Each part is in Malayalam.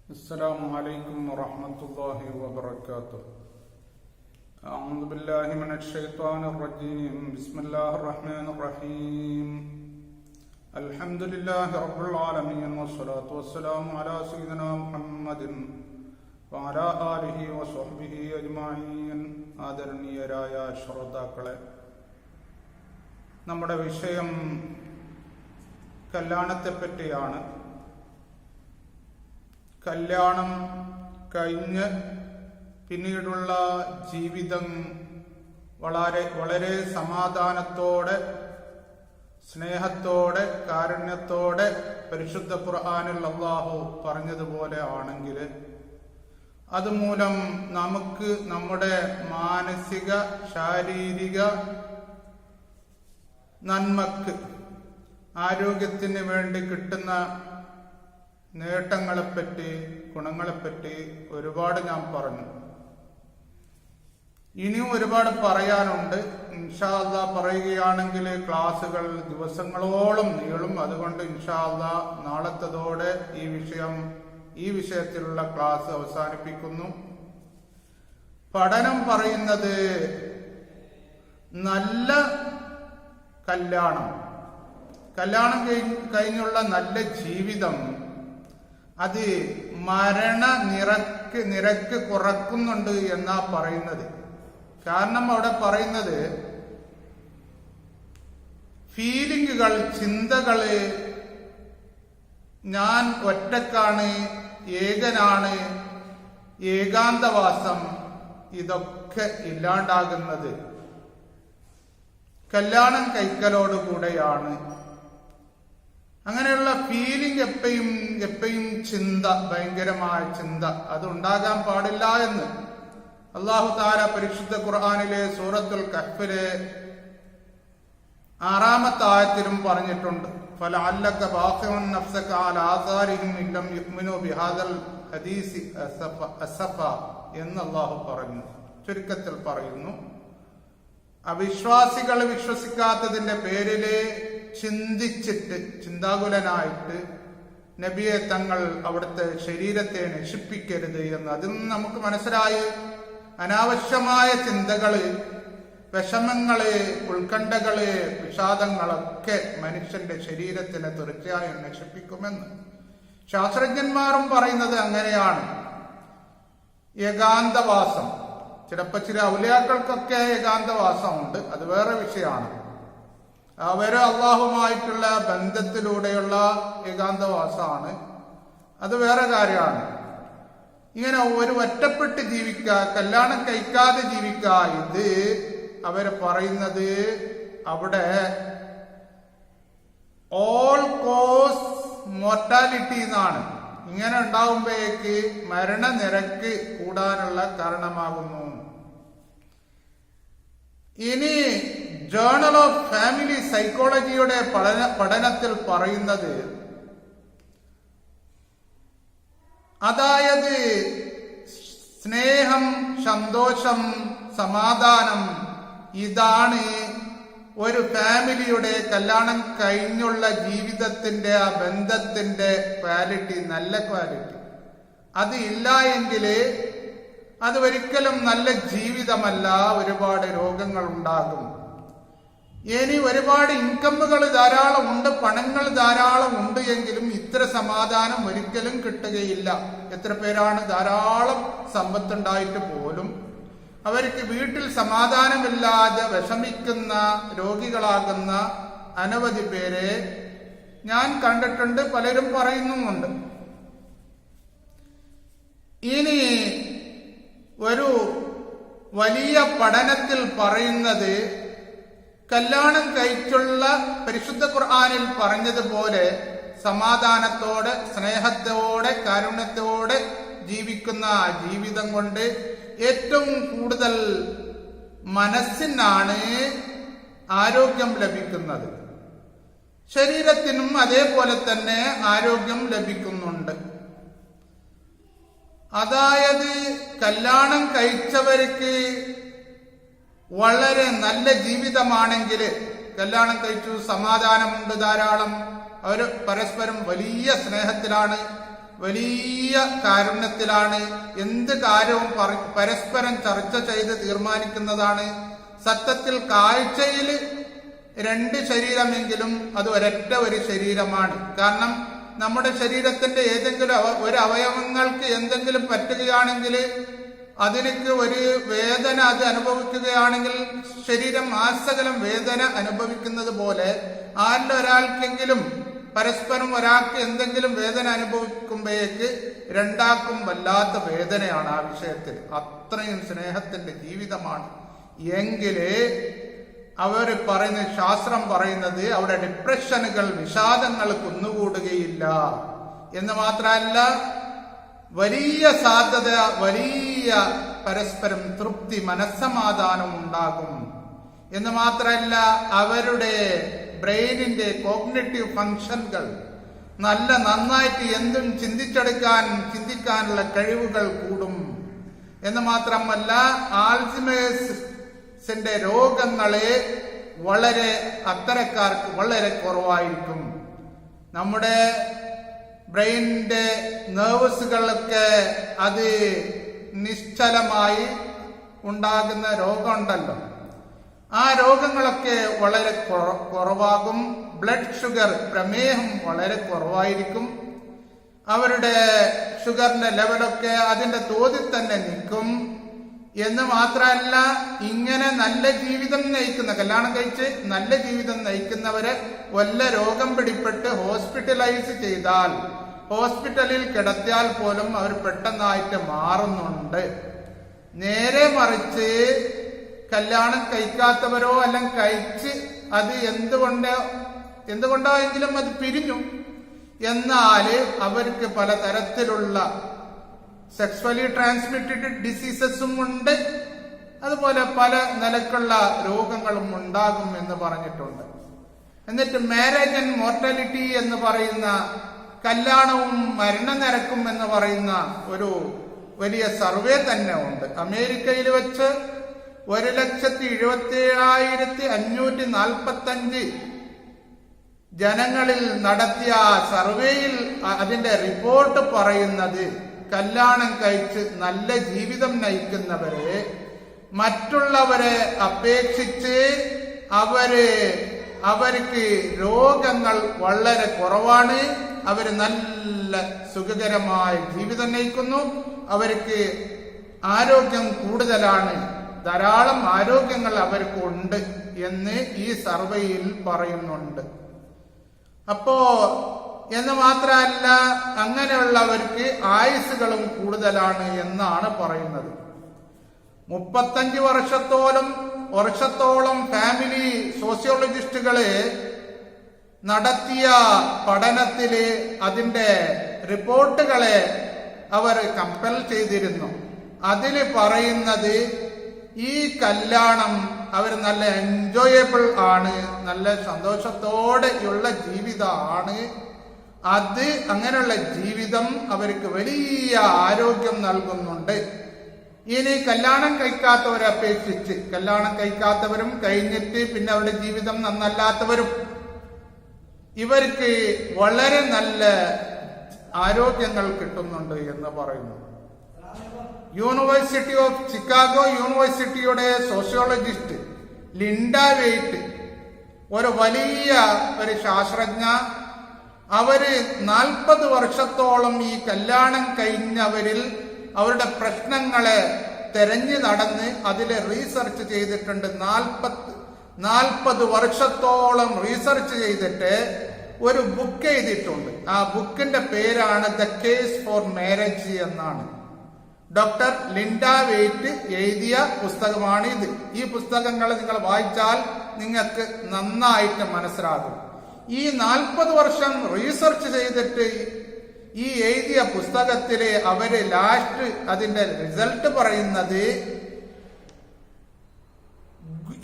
السلام عليكم ورحمة الله وبركاته. أعوذ بالله من الشيطان الرجيم. بسم الله الرحمن الرحيم. الحمد لله رب العالمين والصلاة والسلام على سيدنا محمد وعلى آله وصحبه أجمعين. ആദരണീയരായ ശ്രോതാക്കളെ, നമ്മുടെ വിഷയം കല്യാണത്തെപ്പറ്റിയാണ്. കല്യാണം കഴിഞ്ഞ് പിന്നീടുള്ള ജീവിതം വളരെ സമാധാനത്തോടെ, സ്നേഹത്തോടെ, കാരുണ്യത്തോടെ പരിശുദ്ധ ഖുർആനിൽ അല്ലാഹു പറഞ്ഞതുപോലെ ആണെങ്കിൽ അതുമൂലം നമുക്ക് നമ്മുടെ മാനസിക ശാരീരിക നന്മക്ക്, ആരോഗ്യത്തിന് വേണ്ടി കിട്ടുന്ന നേട്ടങ്ങളെപ്പറ്റി, ഗുണങ്ങളെപ്പറ്റി ഒരുപാട് ഞാൻ പറഞ്ഞു. ഇനിയും ഒരുപാട് പറയാനുണ്ട്. ഇൻഷാ അല്ലാഹ് പറയുകയാണെങ്കിൽ ക്ലാസുകൾ ദിവസങ്ങളോളം നീളും. അതുകൊണ്ട് ഇൻഷാ അല്ലാഹ് നാളത്തതോടെ ഈ വിഷയത്തിലുള്ള ക്ലാസ് അവസാനിപ്പിക്കുന്നു. പഠനം പറയുന്നത് നല്ല കല്യാണം കഴിഞ്ഞുള്ള നല്ല ജീവിതം അത് നിരക്ക് കുറക്കുന്നുണ്ട് എന്നാ പറയുന്നത്. കാരണം അവിടെ പറയുന്നത് ഫീലിംഗുകൾ, ചിന്തകള്, ഞാൻ ഒറ്റക്കാണ്, ഏകനാണ്, ഏകാന്തവാസം, ഇതൊക്കെ ഇല്ലാണ്ടാകുന്നത് കല്യാണം കഴിക്കലോടുകൂടെയാണ്. അങ്ങനെയുള്ള ഫീലിംഗ് എപ്പോഴും ചിന്ത, ഭയങ്കരമായ ചിന്ത, അത് ഉണ്ടാകാൻ പാടില്ല എന്ന് അല്ലാഹു തആല പരിശുദ്ധ ഖുർആനിലെ സൂറത്തുൽ കഹ്ഫിലെ 6-ാമത്തെ ആയത്തിലും പറഞ്ഞിട്ടുണ്ട്. ഫലഅല്ലക ബാഖിഉൻ നഫ്സക അലാ ആസാരിഹിം ഇല്ലം യുഅ്മിനൂ ബിഹാദൽ ഹദീസി അസഫ എന്ന് അല്ലാഹു പറഞ്ഞു. ചുരുക്കത്തിൽ പറയുന്നു, അവിശ്വാസികൾ വിശ്വസിക്കാത്തതിന്റെ പേരില് ചിന്തിച്ചിട്ട്, ചിന്താകുലനായിട്ട് നബിയെ തങ്ങൾ അവിടുത്തെ ശരീരത്തെ നശിപ്പിക്കരുത് എന്ന്. അതിൽ നിന്ന് നമുക്ക് മനസ്സിലായി, അനാവശ്യമായ ചിന്തകള്, വിഷമങ്ങള്, ഉത്കണ്ഠകള്, വിഷാദങ്ങളൊക്കെ മനുഷ്യന്റെ ശരീരത്തിനെ തീർച്ചയായും നശിപ്പിക്കുമെന്ന് ശാസ്ത്രജ്ഞന്മാരും പറയുന്നത് അങ്ങനെയാണ്. ഏകാന്തവാസം, ചിലപ്പോ ചില ഔലിയാക്കൾക്കൊക്കെ ഏകാന്തവാസമുണ്ട്, അത് വേറെ വിഷയമാണ്. അവര് അള്ളാഹുമായിട്ടുള്ള ബന്ധത്തിലൂടെയുള്ള ഏകാന്തവാസമാണ്, അത് വേറെ കാര്യമാണ്. ഇങ്ങനെ ഒരു ഒറ്റപ്പെട്ട് ജീവിക്കുക, കല്യാണം കഴിക്കാതെ ജീവിക്കുക, ഇത് അവര് പറയുന്നത് അവിടെ ഓൾ കോസ് മോർട്ടാലിറ്റി എന്നാണ്. ഇങ്ങനെ ഉണ്ടാകുമ്പോഴേക്ക് മരണനിരക്ക് കൂടാനുള്ള കാരണമാകുന്നു. ഇനി ജേണൽ ഓഫ് ഫാമിലി സൈക്കോളജിയുടെ പഠനത്തിൽ പറയുന്നത്, അതായത് സ്നേഹം, സന്തോഷം, സമാധാനം, ഇതാണ് ഒരു ഫാമിലിയുടെ കല്യാണം കഴിഞ്ഞുള്ള ജീവിതത്തിന്റെ, ആ ബന്ധത്തിന്റെ ക്വാളിറ്റി, നല്ല ക്വാളിറ്റി. അത് ഇല്ല എങ്കിൽ അത് ഒരിക്കലും നല്ല ജീവിതമല്ല, ഒരുപാട് രോഗങ്ങൾ ഉണ്ടാകും. ഇനി ഒരുപാട് ഇൻകമ്മുകൾ ധാരാളം ഉണ്ട്, പണങ്ങൾ ധാരാളം ഉണ്ട് എങ്കിലും ഇത്ര സമാധാനം ഒരിക്കലും കിട്ടുകയില്ല. എത്ര പേരാണ് ധാരാളം സമ്പത്തുണ്ടായിട്ട് പോലും അവർക്ക് വീട്ടിൽ സമാധാനമില്ലാതെ വിഷമിക്കുന്ന, രോഗികളാകുന്ന അനവധി പേരെ ഞാൻ കണ്ടിട്ടുണ്ട്, പലരും പറയുന്നുമുണ്ട്. ഇനി ഒരു വലിയ പഠനത്തിൽ പറയുന്നത്, കല്യാണം കഴിച്ചുള്ള പരിശുദ്ധ ഖുർആനിൽ പറഞ്ഞതുപോലെ സമാധാനത്തോടെ, സ്നേഹത്തോടെ, കാരുണ്യത്തോടെ ജീവിക്കുന്ന ആ ജീവിതം കൊണ്ട് ഏറ്റവും കൂടുതൽ മനസ്സിനാണ് ആരോഗ്യം ലഭിക്കുന്നത്. ശരീരത്തിനും അതേപോലെ തന്നെ ആരോഗ്യം ലഭിക്കുന്നുണ്ട്. അതായത് കല്യാണം കഴിച്ചവർക്ക് വളരെ നല്ല ജീവിതമാണെങ്കിൽ, കല്യാണം കഴിച്ചു, സമാധാനമുണ്ട് ധാരാളം, അവർ പരസ്പരം വലിയ സ്നേഹത്തിലാണ്, വലിയ കാരുണ്യത്തിലാണ്. എന്ത് കാര്യവും പരസ്പരം ചർച്ച ചെയ്ത് തീർമാനിക്കുന്നതാണ്. സത്യത്തിൽ കാഴ്ചയിൽ 2 ശരീരമെങ്കിലും അത് ഒരു ശരീരമാണ്. കാരണം നമ്മുടെ ശരീരത്തിന്റെ ഏതെങ്കിലും ഒരു അവയവങ്ങൾക്ക് എന്തെങ്കിലും പറ്റുകയാണെങ്കിൽ അതിലേക്ക് ഒരു വേദന അത് അനുഭവിക്കുകയാണെങ്കിൽ ശരീരം ആസകലം വേദന അനുഭവിക്കുന്നത് പോലെ ഒരാൾക്കെങ്കിലും പരസ്പരം ഒരാൾക്ക് എന്തെങ്കിലും വേദന അനുഭവിക്കുമ്പോഴേക്ക് രണ്ടാൾക്കും വല്ലാത്ത വേദനയാണ് ആ വിഷയത്തിൽ. അത്രയും സ്നേഹത്തിന്റെ ജീവിതമാണ്. എങ്കില് ശാസ്ത്രം പറയുന്നത് അവിടെ ഡിപ്രഷനുകൾ, വിഷാദങ്ങൾ കുന്നുകൂടുകയില്ല എന്ന് മാത്രമല്ല, വലിയ സാധ്യത, വലിയ പരസ്പരം തൃപ്തി, മനസ്സമാധാനം ഉണ്ടാകും എന്ന് മാത്രമല്ല, അവരുടെ ബ്രെയിനിന്റെ കോഗ്നിറ്റീവ് ഫങ്ഷനുകൾ നന്നായിട്ട് എന്തും ചിന്തിക്കാനുള്ള കഴിവുകൾ കൂടും എന്ന് മാത്രമല്ല, ആൽസിമേഴ്സിന്റെ രോഗങ്ങളെ അത്തരക്കാർക്ക് വളരെ കുറവായിരിക്കും. നമ്മുടെ ബ്രെയിനിന്റെ നെർവസുകളൊക്കെ അത് നിശ്ചലമായി ഉണ്ടാകുന്ന രോഗമുണ്ടല്ലോ, ആ രോഗങ്ങളൊക്കെ വളരെ കുറവാകും. ബ്ലഡ് ഷുഗർ, പ്രമേഹം വളരെ കുറവായിരിക്കും. അവരുടെ ഷുഗറിന്റെ ലെവലൊക്കെ അതിന്റെ തോതിൽ തന്നെ നിൽക്കും എന്ന് മാത്രമല്ല, ഇങ്ങനെ നല്ല ജീവിതം നയിക്കുന്ന, കല്യാണം കഴിച്ച് നല്ല ജീവിതം നയിക്കുന്നവരെ വല്ല രോഗം പിടിപെട്ട് ഹോസ്പിറ്റലൈസ് ചെയ്താൽ, ഹോസ്പിറ്റലിൽ കിടത്തിയാൽ പോലും അവർ പെട്ടെന്നായിട്ട് മാറുന്നുണ്ട്. നേരെ മറിച്ച് കല്യാണം കഴിക്കാത്തവരോ അല്ലെങ്കിൽ കഴിച്ച് അത് എന്തുകൊണ്ടോ എങ്കിലും അത് പിരിഞ്ഞു, എന്നാല് അവർക്ക് പലതരത്തിലുള്ള സെക്സ്വലി ട്രാൻസ്മിറ്റഡ് ഡിസീസസും ഉണ്ട്, അതുപോലെ പല നിലക്കുള്ള രോഗങ്ങളും ഉണ്ടാകും എന്ന് പറഞ്ഞിട്ടുണ്ട്. എന്നിട്ട് മാരേജ് ആൻഡ് മോർട്ടാലിറ്റി എന്ന് പറയുന്ന, കല്യാണവും മരണനിരക്കും എന്ന് പറയുന്ന ഒരു വലിയ സർവേ തന്നെ ഉണ്ട്. അമേരിക്കയിൽ വെച്ച് 1,77,545 ജനങ്ങളിൽ നടത്തിയ സർവേയിൽ അതിന്റെ റിപ്പോർട്ട് പറയുന്നത്, കല്യാണം കഴിച്ച് നല്ല ജീവിതം നയിക്കുന്നവരെ മറ്റുള്ളവരെ അപേക്ഷിച്ച് അവർക്ക് രോഗങ്ങൾ വളരെ കുറവാണ്. അവര് നല്ല സുഖകരമായ ജീവിതം നയിക്കുന്നു. അവർക്ക് ആരോഗ്യം കൂടുതലാണ്, ധാരാളം ആരോഗ്യങ്ങൾ അവർക്ക് ഉണ്ട് എന്ന് ഈ സർവേയിൽ പറയുന്നുണ്ട്. അപ്പോ എന്ന് മാത്രമല്ല, അങ്ങനെയുള്ളവർക്ക് ആയുസ്സുകളും കൂടുതലാണ് എന്നാണ് പറയുന്നത്. 35 വർഷത്തോളം ഫാമിലി സോഷ്യോളജിസ്റ്റുകളെ നടത്തിയ പഠനത്തില് അതിന്റെ റിപ്പോർട്ടുകളെ അവർ കമ്പൽ ചെയ്തിരുന്നു. അതില് പറയുന്നത്, ഈ കല്യാണം അവർ നല്ല എൻജോയബിൾ ആണ്, നല്ല സന്തോഷത്തോടെയുള്ള ജീവിതമാണ്. അത് അങ്ങനെയുള്ള ജീവിതം അവർക്ക് വലിയ ആരോഗ്യം നൽകുന്നുണ്ട്. ഇനി കല്യാണം കഴിക്കാത്തവരെ അപേക്ഷിച്ച്, കല്യാണം കഴിക്കാത്തവരും കഴിഞ്ഞിട്ട് പിന്നെ അവരുടെ ജീവിതം നന്നല്ലാത്തവരും, ഇവർക്ക് വളരെ നല്ല ആരോഗ്യങ്ങൾ കിട്ടുന്നുണ്ട് എന്ന് പറയുന്നു. യൂണിവേഴ്സിറ്റി ഓഫ് ചിക്കാഗോ യൂണിവേഴ്സിറ്റിയുടെ സോഷ്യോളജിസ്റ്റ് ലിൻഡ വെയ്റ്റ്, ഒരു വലിയ ശാസ്ത്രജ്ഞ, അവര് 40 വർഷത്തോളം ഈ കല്യാണം കഴിഞ്ഞവരിൽ അവരുടെ പ്രശ്നങ്ങളെ തെരഞ്ഞു നടന്ന് അതിലെ റീസർച്ച് ചെയ്തിട്ടുണ്ട്. 40 വർഷത്തോളം റീസർച്ച് ചെയ്തിട്ട് ഒരു ബുക്ക് എഴുതിയിട്ടുണ്ട്. ആ ബുക്കിന്റെ പേരാണ് ദ കേസ് ഫോർ മാരേജ് എന്നാണ്. ഡോക്ടർ ലിൻഡ വെയ്റ്റ് എഴുതിയ പുസ്തകമാണ് ഇത്. ഈ പുസ്തകങ്ങൾ നിങ്ങൾ വായിച്ചാൽ നിങ്ങൾക്ക് നന്നായിട്ട് മനസ്സിലാകും. ഈ 40 വർഷം റീസർച്ച് ചെയ്തിട്ട് ഈ എഴുതിയ പുസ്തകത്തില് അവര് ലാസ്റ്റ് അതിന്റെ റിസൾട്ട് പറയുന്നത്,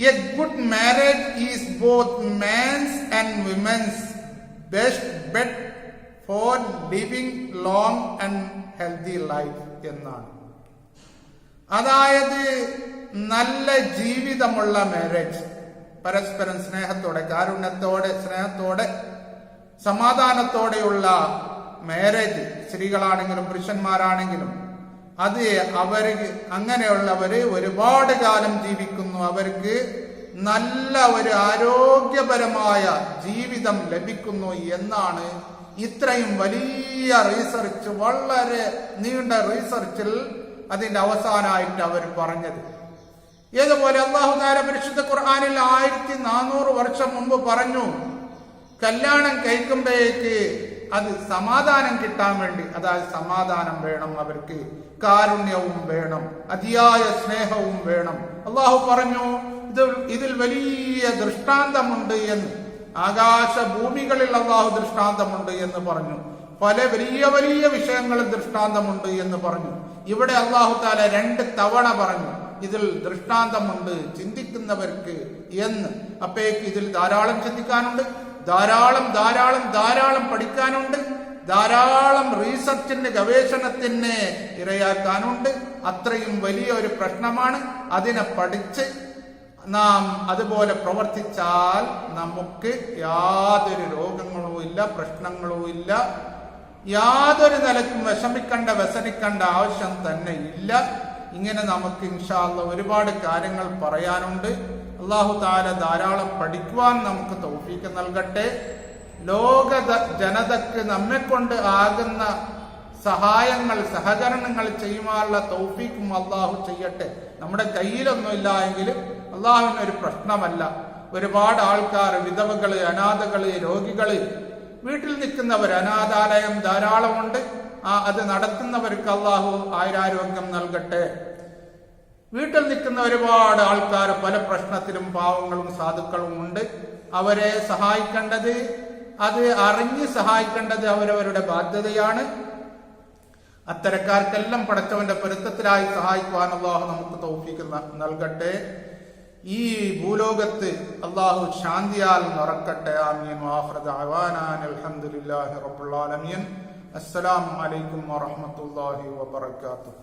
a good marriage is both mans and womens best bet for living long and healthy life എന്നാണ്. അതായത് നല്ല ജീവിതമുള്ള മാരേജ്, പരസ്പരം സ്നേഹത്തോടെ, കാരുണ്യത്തോടെ, സ്നേഹത്തോടെ, സമാധാനത്തോടെയുള്ള മാരേജ്, സ്ത്രീകളാണെങ്കിലും പുരുഷന്മാരാണെങ്കിലും, അത് അവർക്ക് അങ്ങനെയുള്ളവര് ഒരുപാട് കാലം ജീവിക്കുന്നു, അവർക്ക് നല്ല ഒരു ആരോഗ്യപരമായ ജീവിതം ലഭിക്കുന്നു എന്നാണ് ഇത്രയും വലിയ റീസർച്ച്, വളരെ നീണ്ട റീസർച്ചിൽ അതിന്റെ അവസാനമായിട്ട് അവർ പറഞ്ഞത്. ഏതുപോലെ അല്ലാഹു തആല പരിശുദ്ധ ഖുർആനിൽ 1400 വർഷം മുമ്പ് പറഞ്ഞു, കല്യാണം കഴിക്കുമ്പോഴേക്ക് അത് സമാധാനം കിട്ടാൻ വേണ്ടി, അതായത് സമാധാനം വേണം, അവർക്ക് കാരുണ്യവും വേണം, അതിയായ സ്നേഹവും വേണം. അല്ലാഹു പറഞ്ഞു ഇതിൽ വലിയ ദൃഷ്ടാന്തമുണ്ട് എന്ന്. ആകാശ ഭൂമികളിൽ അല്ലാഹു ദൃഷ്ടാന്തമുണ്ട് എന്ന് പറഞ്ഞു. പല വലിയ വലിയ വിഷയങ്ങളിൽ ദൃഷ്ടാന്തമുണ്ട് എന്ന് പറഞ്ഞു. ഇവിടെ അല്ലാഹു തആല 2 തവണ പറഞ്ഞു ഇതിൽ ദൃഷ്ടാന്തമുണ്ട് ചിന്തിക്കുന്നവർക്ക് എന്ന്. അപ്പോഴേക്ക് ഇതിൽ ധാരാളം ചിന്തിക്കാനുണ്ട്, ധാരാളം ധാരാളം ധാരാളം പഠിക്കാനുണ്ട്, ധാരാളം റീസർച്ചിന്, ഗവേഷണത്തിന് ഇരയാക്കാനുണ്ട്. അത്രയും വലിയ ഒരു പ്രശ്നമാണ്. അതിനെ പഠിച്ച് നാം അതുപോലെ പ്രവർത്തിച്ചാൽ നമുക്ക് യാതൊരു രോഗങ്ങളോ ഇല്ല, പ്രശ്നങ്ങളോ ഇല്ല, യാതൊരു നിലക്കും വ്യസനിക്കേണ്ട ആവശ്യം തന്നെ ഇല്ല. ഇങ്ങനെ നമുക്ക് ഇൻഷാ അല്ലാഹ് ഒരുപാട് കാര്യങ്ങൾ പറയാനുണ്ട്. അല്ലാഹു തആല ധാരാളം പഠിക്കുവാൻ നമുക്ക് തൗഫീഖ് നൽകട്ടെ. ലോക ജനതക്ക് നമ്മെ കൊണ്ട് ആകുന്ന സഹായങ്ങൾ, സഹകരണങ്ങൾ ചെയ്യുവാനുള്ള തൗഫീഖും അല്ലാഹു ചെയ്യട്ടെ. നമ്മുടെ കയ്യിലൊന്നുമില്ല എങ്കിലും അല്ലാഹുവിനൊരു പ്രശ്നമല്ല. ഒരുപാട് ആൾക്കാർ, വിധവകള്, അനാഥകള്, രോഗികള്, വീട്ടിൽ നിൽക്കുന്നവർ, അനാഥാലയം ധാരാളമുണ്ട്. അത് നടത്തുന്നവർക്ക് അല്ലാഹു ആയുരാരോഗ്യം നൽകട്ടെ. വീട്ടിൽ നിൽക്കുന്ന ഒരുപാട് ആൾക്കാർ പല പ്രശ്നത്തിലും പാവങ്ങളും സാധുക്കളും ഉണ്ട്. അവരെ സഹായിക്കേണ്ടത്, അത് അറിഞ്ഞ് സഹായിക്കേണ്ടത് അവരവരുടെ ബാധ്യതയാണ്. അത്തരക്കാർക്കെല്ലാം പടച്ചവന്റെ പൊരുത്തത്തിലായി സഹായിക്കുവാൻ അല്ലാഹു നമുക്ക് തൗഫീഖ് നൽകട്ടെ. ഈ ഭൂലോകത്ത് അല്ലാഹു ശാന്തിയാൽ നിറക്കട്ടെ. ആമീൻ. വആഖിറു ദഅവാനാ അൽഹംദുലില്ലാഹി റബ്ബിൽ ആലമീൻ. അസ്സലാമു അലൈക്കും വറഹ്മത്തുള്ളാഹി വബറകാതുഹു.